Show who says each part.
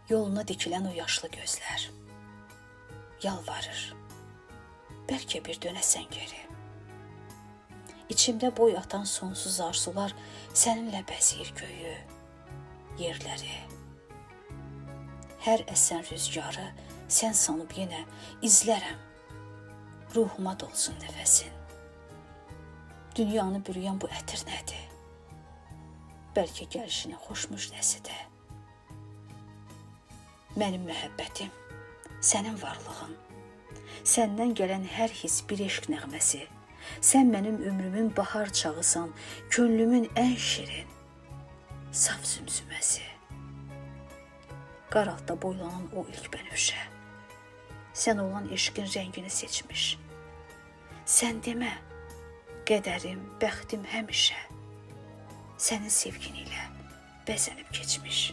Speaker 1: Yoluna dikilən o yaşlı gözlər yalvarır, bəlkə bir dönəsən geri. İçimdə boy atan sonsuz arzular səninlə bəzəyir göyü, yerləri. Hər əsən rüzgarı sən sanıb yenə izlərəm, ruhuma dolsun nəfəsin. Dünyanı bürüyən bu ətir nədir? Bəlkə gəlişinin xoş müjdəsidir. Mənim məhəbbətim, sənin varlığın, səndən gələn hər his bir eşq nəğməsi, sən mənim ömrümün bahar çağısan, könlümün ən şirin, saf zümzüməsi. Qar altda boylanan o ilk bənövşə, sən olan eşqin rəngini seçmiş. Sən demə, qədərim, bəxtim həmişə sənin sevgin ilə bəzənib keçmiş.